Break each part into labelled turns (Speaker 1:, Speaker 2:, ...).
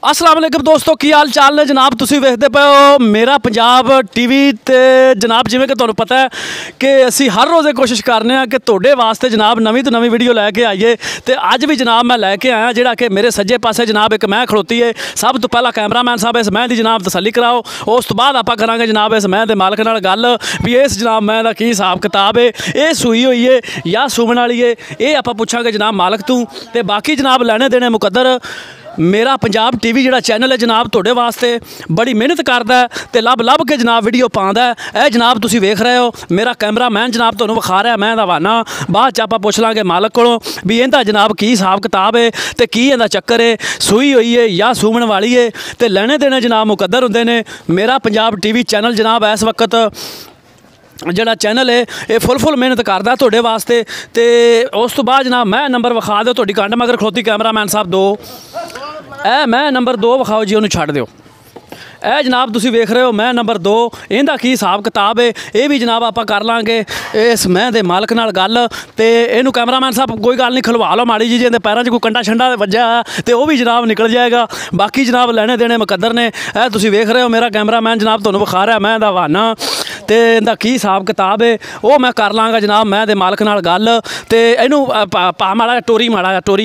Speaker 1: अस्सलाम वालेकुम दोस्तों की हाल चाल ने जनाब तुसी वेखदे पे हो मेरा पंजाब टीवी ते जनाब जिवें कि तुहानूं पता है कि असी हर रोज़ कोशिश करने कि तुहाडे वास्ते जनाब नवीं तो नवीं वीडियो लैके आइए तो अज भी जनाब मैं लैके आया जिहड़ा कि मेरे सज्जे पासे जनाब एक मैं खड़ोती है। सब तो पहला कैमरामैन साहब इस मैं दी जनाब तसल्ली कराओ, उस तो बाद आपां करांगे जनाब इस मैं दे मालक नाल गल भी इस जनाब मैं दा की हिसाब किताब है, ये सूई हुई है या सूमण वाली है, ये आपां पुछांगे जनाब मालक तू। ते बाकी जनाब लैने देने मुकद्दर मेरा पंजाब टीवी जिहड़ा चैनल है जनाब तुहाडे वास्ते बड़ी मेहनत करदा है ते लब लब के जनाब वीडियो पाउंदा है। जनाब तुसीं वेख रहे हो मेरा कैमरामैन जनाब तुहानूं विखा रहा मैं दा हवाना, बाद च आपां पुछ लांगे मालक कोलों भी इहदा जनाब की हिसाब किताब है ते की इहदा चक्कर है, सूई हुई है या सूमण वाली है। ते लैने देने जनाब मुकद्दर हुंदे ने। मेरा पंजाब टीवी चैनल जनाब इस वक्त जिहड़ा चैनल है ये फुल मेहनत करदा तुहाडे वास्ते। ते उस तो बाद जनाब मैं नंबर विखा दो तुहाडी कंड मगर खलोती कैमरामैन साहब दो मैं नंबर 2 विखाओ जी, उन्होंने छड्ड दिओ। जनाब तुसीं वेख रहे हो मैं नंबर 2, इहदा की हिसाब किताब है ये भी जनाब आपां कर लांगे इस मैं दे मालक नाल गल। ते इहनूं कैमरामैन साहब कोई गल नहीं खलवा लो माड़ी जी, जे पैरों च कोई कंडा शंडा वज्या तो वह भी जनाब निकल जाएगा। बाकी जनाब लैने देने मुकद्दर ने। तुसीं वेख रहे हो मेरा कैमरामैन जनाब तुहानूं विखा रहा मैं दा हवाना ते इहदा की हिसाब किताब है वो मैं कर लांगा जनाब मैं दे मालक नाल गल। ते इहनूं पा माड़ा टोरी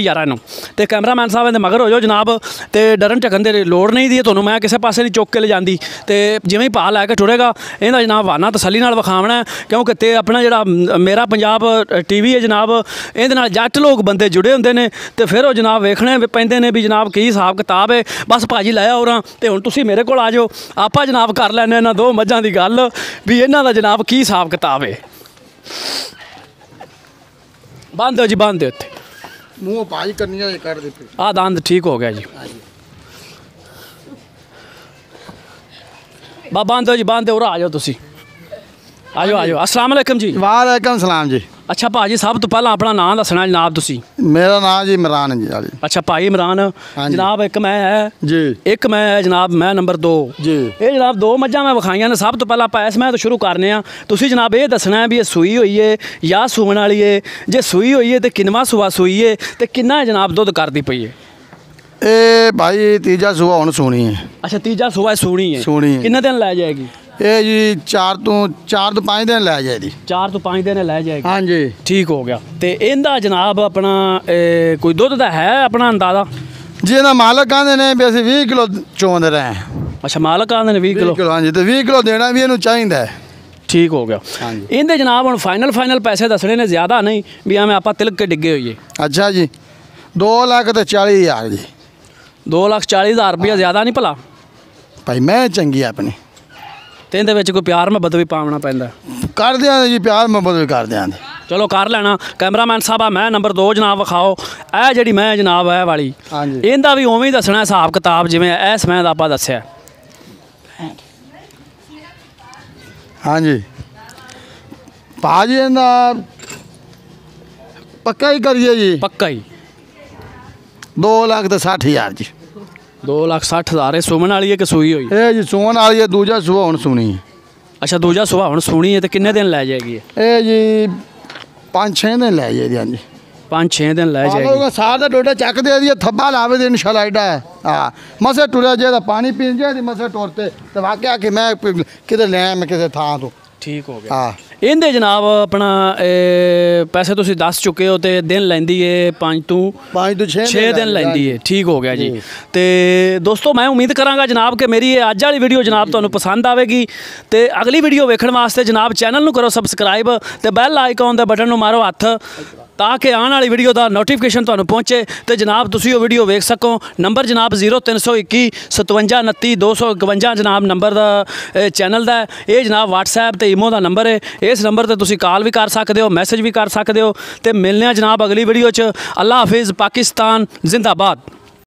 Speaker 1: यार इहनूं। ते कैमरामैन साहब इहदे मगर हो जाओ जनाब, ते डरन झकन दी लोड़ नहीं दी तुहानूं मैं किसी पासे नहीं चुक के ले जाती। तो जिवें ही पा लैके टुरेगा इहदा जनाब हवाना तसल्ली नाल विखावना है, क्योंकि ते अपना जिहड़ा मेरा पंजाब टीवी है जनाब इहदे नाल जट लोग बंदे जुड़े हुंदे ने। ते फिर वो जनाब वेखने पैंदे ने भी जनाब की हिसाब किताब है। बस भाजी लै आओ रां ते हुण तुसीं मेरे कोल आ जाओ, आपां जनाब कर लैने इन्हां 2 मੱਝਾਂ दी गल भी इन्हां दा जनाब की हिसाब किताब है। बंद हो जी बंद हो उत्थे
Speaker 2: मूँह भाई करनी है कर दे
Speaker 1: आ दंद ठीक हो गया जी। बंद हो जी बंद हो, आ जाओ तुसी आ जाओ। अस्सलाम वालेकुम जी।
Speaker 2: वालेकुम सलाम जी।
Speaker 1: अच्छा भाजी सब तो पहला अपना नाम दसना जनाब तुसी।
Speaker 2: मेरा नाम जी इमरान है जी।
Speaker 1: अच्छा भाई इमरान जनाब एक मैं है
Speaker 2: जी,
Speaker 1: एक मैं है जनाब मैं नंबर 2
Speaker 2: जी।
Speaker 1: ये जनाब 2 मੱਝਾਂ मैं विखाइयां ने। सब तो पहला आप इस मैं तो शुरू करने आ। तुसी जनाब ये दसना है भी ये सूई हुई है या सूमण वाली है, जे सूई हुई है तो किनवा सूआ सूई है तो किन्ना किन्ना दुध करती पई है।
Speaker 2: ए भाई तीजा सूआ हुण सूनी है। अच्छा
Speaker 1: तीजा सूआ सूनी है। किन्ने दिन लै जाएगी
Speaker 2: ये जी 4 तो 5 दिन लै जाएगी।
Speaker 1: 4 तो 5 दिन लै जाएगी।
Speaker 2: हाँ जी
Speaker 1: ठीक हो गया। तो इनका जनाब अपना कोई दुध का है अपना अंदाजा
Speaker 2: जी? ना मालक आंदे ने भी असीं 20 किलो चोंदे रहे हैं।
Speaker 1: अच्छा मालक आंदे ने 20 किलो।
Speaker 2: हाँ जी, तो 20 किलो देना भी इन्हूं चाहिदा है।
Speaker 1: ठीक हो गया। हाँ जी इनके जनाब हुण फाइनल पैसे दसने ने, ज़्यादा नहीं भी हमें आप तिलक के डिगे होइए।
Speaker 2: अच्छा जी 2,40,000 जी।
Speaker 1: 2,40,000 रुपया ज़्यादा नहीं भला
Speaker 2: भाई मैं चंगी अपनी
Speaker 1: तो इहदे विच कोई प्यार मुहब्बत भी पावना पैंदा
Speaker 2: कर देंगे जी, प्यार मुहब्बत भी कर देंगे।
Speaker 1: चलो कर लेना। कैमरामैन साहब मैं नंबर 2 जनाब विखाओ ए जिहड़ी मैं जनाब है वाली।
Speaker 2: हाँ जी
Speaker 1: इहदा भी उवें ही दसना हिसाब किताब जिवें इस मैं दा आपां दस्सिआ।
Speaker 2: हाँ जी भाजी इहदा पक्का ही करिए जी।
Speaker 1: पक्का ही
Speaker 2: 2,60,000 जी।
Speaker 1: 2,60,000 सूमण वाली है कि सूई हुई?
Speaker 2: ये जी सून वाली है, दूजा सूआ हुण सूनी है।
Speaker 1: अच्छा दूजा सूआ हुण सूनी है तो किन्ने दिन लै जाएगी?
Speaker 2: ये जी 5-6 दिन लै जाएगी। हाँ जी
Speaker 1: 5-6 दिन लै जाएगी।
Speaker 2: सार का डोडा चक दे दिए थब्बा लावे दे इंशाल्लाह एडा है। हाँ मसे टुरिया जे पानी पीन जे मसे टोरते तो वाकया कि मैं किधर ले मैं किसी थां तो
Speaker 1: ठीक हो गया।
Speaker 2: हाँ
Speaker 1: इहदे जनाब अपना पैसे तुसीं दस चुके हो तो दिन लैंदी है 5 तो 6 दिन लैंदी है। ठीक हो गया जी। तो दोस्तों मैं उम्मीद करांगा जनाब कि मेरी अज वाली वीडियो जनाब तुहानूं पसंद आवेगी। तो अगली वीडियो वेखण वास्ते जनाब चैनल नूं करो सबसक्राइब ते बैल आइकॉन दे बटन नूं मारो हत्थ ताकि आने वाली वीडियो का नोटिफिकेशन तुहानूं पहुँचे तो जनाब तुसीं वो वीडियो वेख सको। नंबर जनाब 0321 57 29 251 जनाब नंबर दा चैनल दा ये जनाब WhatsApp ते ईमो दा नंबर है। इस नंबर ते तुसीं कॉल भी कर सकते हो, मैसेज भी कर सकते हो। तो मिलने जनाब अगली वीडियो च। अल्लाह हाफिज़। पाकिस्तान जिंदाबाद।